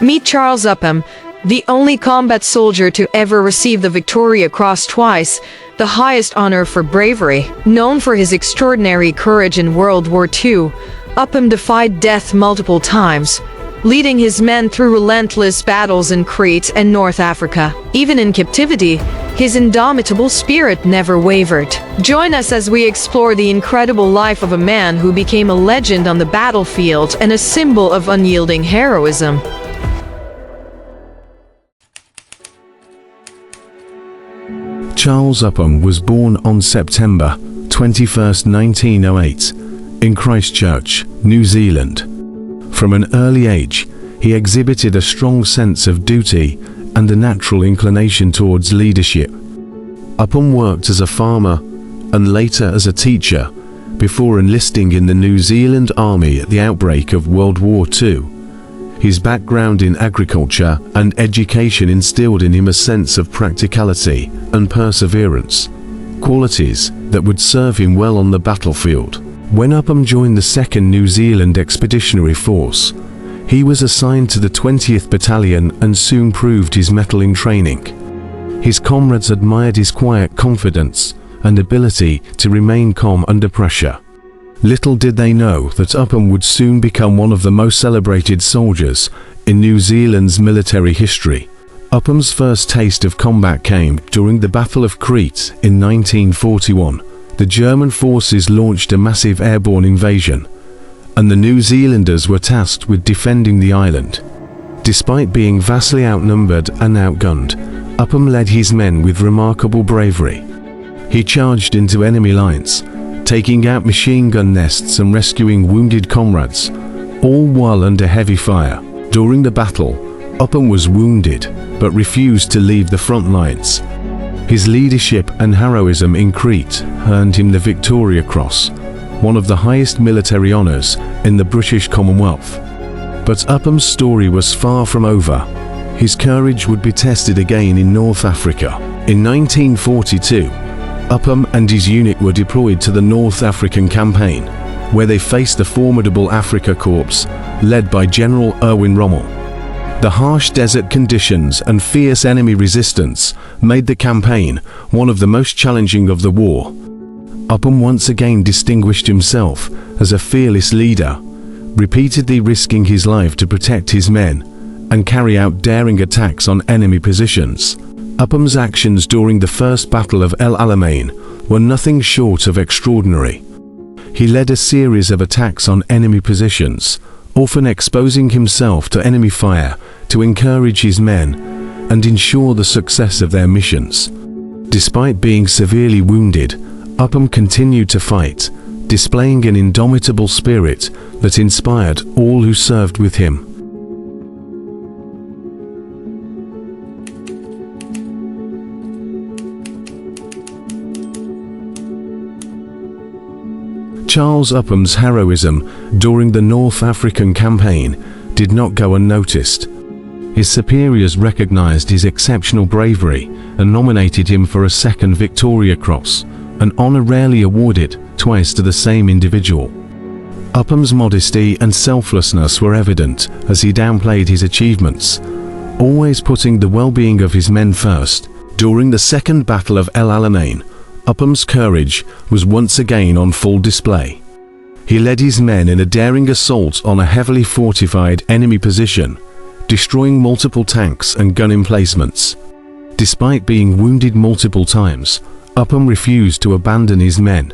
Meet Charles Upham, the only combat soldier to ever receive the Victoria Cross twice, the highest honor for bravery. Known for his extraordinary courage in World War II, Upham defied death multiple times, leading his men through relentless battles in Crete and North Africa. Even in captivity, his indomitable spirit never wavered. Join us as we explore the incredible life of a man who became a legend on the battlefield and a symbol of unyielding heroism. Charles Upham was born on September 21, 1908, in Christchurch, New Zealand. From an early age, he exhibited a strong sense of duty and a natural inclination towards leadership. Upham worked as a farmer and later as a teacher before enlisting in the New Zealand Army at the outbreak of World War II. His background in agriculture and education instilled in him a sense of practicality and perseverance, qualities that would serve him well on the battlefield. When Upham joined the 2nd New Zealand Expeditionary Force, he was assigned to the 20th Battalion and soon proved his mettle in training. His comrades admired his quiet confidence and ability to remain calm under pressure. Little did they know that Upham would soon become one of the most celebrated soldiers in New Zealand's military history. Upham's first taste of combat came during the Battle of Crete in 1941. The German forces launched a massive airborne invasion, and the New Zealanders were tasked with defending the island. Despite being vastly outnumbered and outgunned, Upham led his men with remarkable bravery. He charged into enemy lines, taking out machine gun nests and rescuing wounded comrades, all while under heavy fire. During the battle, Upham was wounded but refused to leave the front lines. His leadership and heroism in Crete earned him the Victoria Cross, one of the highest military honors in the British Commonwealth. But Upham's story was far from over. His courage would be tested again in North Africa. In 1942, Upham and his unit were deployed to the North African campaign, where they faced the formidable Afrika Korps led by General Erwin Rommel. The harsh desert conditions and fierce enemy resistance made the campaign one of the most challenging of the war. Upham once again distinguished himself as a fearless leader, repeatedly risking his life to protect his men and carry out daring attacks on enemy positions. Upham's actions during the First Battle of El Alamein were nothing short of extraordinary. He led a series of attacks on enemy positions, often exposing himself to enemy fire to encourage his men and ensure the success of their missions. Despite being severely wounded, Upham continued to fight, displaying an indomitable spirit that inspired all who served with him. Charles Upham's heroism during the North African campaign did not go unnoticed. His superiors recognized his exceptional bravery and nominated him for a 2nd Victoria Cross, an honor rarely awarded twice to the same individual. Upham's modesty and selflessness were evident as he downplayed his achievements, always putting the well-being of his men first. During the Second Battle of El Alamein, Upham's courage was once again on full display. He led his men in a daring assault on a heavily fortified enemy position, destroying multiple tanks and gun emplacements. Despite being wounded multiple times, Upham refused to abandon his men,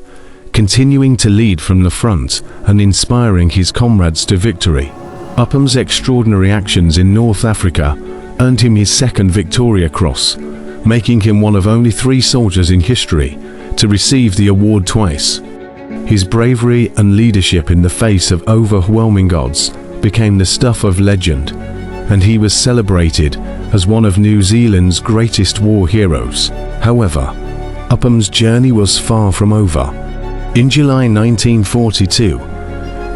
continuing to lead from the front and inspiring his comrades to victory. Upham's extraordinary actions in North Africa earned him his 2nd Victoria Cross, making him one of only 3 soldiers in history to receive the award twice. His bravery and leadership in the face of overwhelming odds became the stuff of legend, and he was celebrated as one of New Zealand's greatest war heroes. However, Upham's journey was far from over. In July 1942,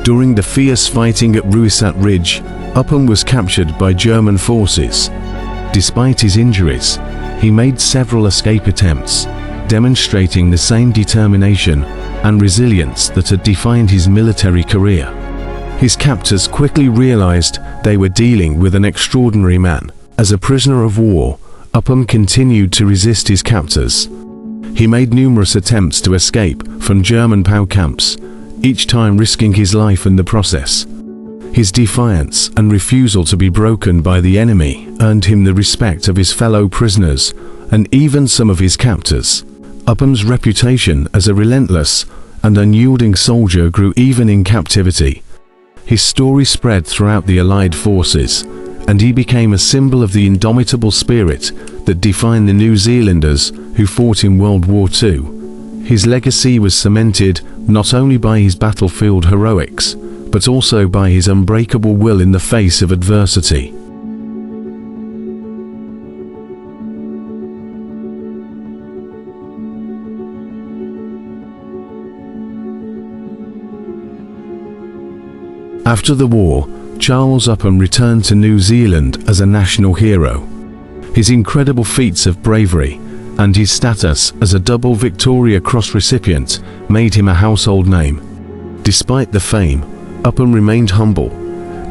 during the fierce fighting at Ruisat Ridge, Upham was captured by German forces. Despite his injuries, he made several escape attempts, demonstrating the same determination and resilience that had defined his military career. His captors quickly realized they were dealing with an extraordinary man. As a prisoner of war, Upham continued to resist his captors. He made numerous attempts to escape from German POW camps, each time risking his life in the process. His defiance and refusal to be broken by the enemy earned him the respect of his fellow prisoners and even some of his captors. Upham's reputation as a relentless and unyielding soldier grew even in captivity. His story spread throughout the Allied forces, and he became a symbol of the indomitable spirit that defined the New Zealanders who fought in World War II. His legacy was cemented not only by his battlefield heroics, but also by his unbreakable will in the face of adversity. After the war, Charles Upham returned to New Zealand as a national hero. His incredible feats of bravery and his status as a double Victoria Cross recipient made him a household name. Despite the fame, Upham remained humble,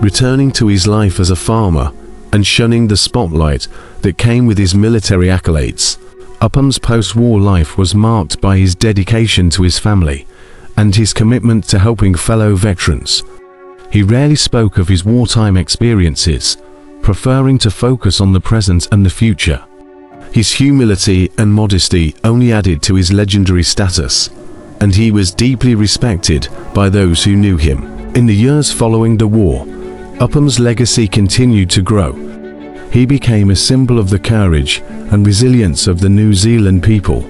returning to his life as a farmer and shunning the spotlight that came with his military accolades. Upham's post-war life was marked by his dedication to his family and his commitment to helping fellow veterans. He rarely spoke of his wartime experiences, preferring to focus on the present and the future. His humility and modesty only added to his legendary status, and he was deeply respected by those who knew him. In the years following the war, Upham's legacy continued to grow. He became a symbol of the courage and resilience of the New Zealand people,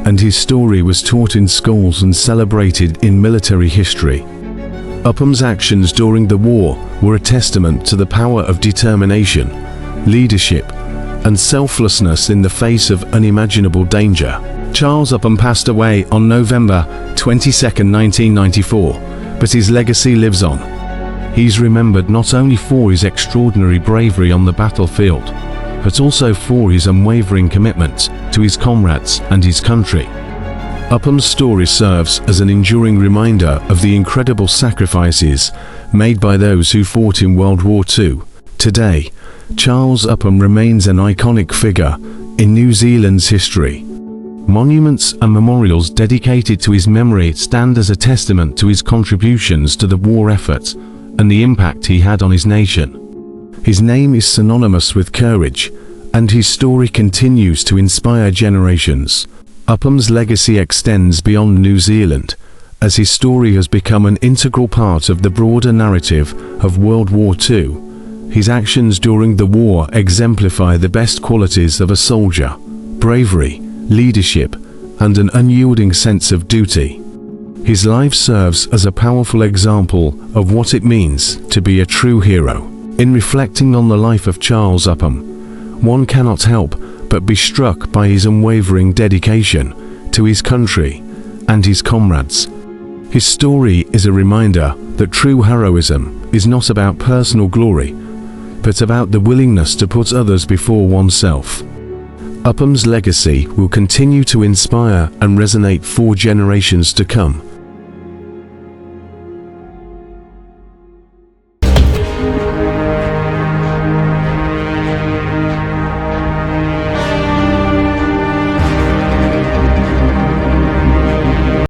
and his story was taught in schools and celebrated in military history. Upham's actions during the war were a testament to the power of determination, leadership, and selflessness in the face of unimaginable danger. Charles Upham passed away on November 22, 1994, but his legacy lives on. He's remembered not only for his extraordinary bravery on the battlefield, but also for his unwavering commitment to his comrades and his country. Upham's story serves as an enduring reminder of the incredible sacrifices made by those who fought in World War II. Today, Charles Upham remains an iconic figure in New Zealand's history. Monuments and memorials dedicated to his memory stand as a testament to his contributions to the war effort and the impact he had on his nation. His name is synonymous with courage, and his story continues to inspire generations. Upham's legacy extends beyond New Zealand, as his story has become an integral part of the broader narrative of World War II. His actions during the war exemplify the best qualities of a soldier: bravery, leadership, and an unyielding sense of duty. His life serves as a powerful example of what it means to be a true hero. In reflecting on the life of Charles Upham, one cannot help but be struck by his unwavering dedication to his country and his comrades. His story is a reminder that true heroism is not about personal glory, but about the willingness to put others before oneself. Upham's legacy will continue to inspire and resonate for generations to come,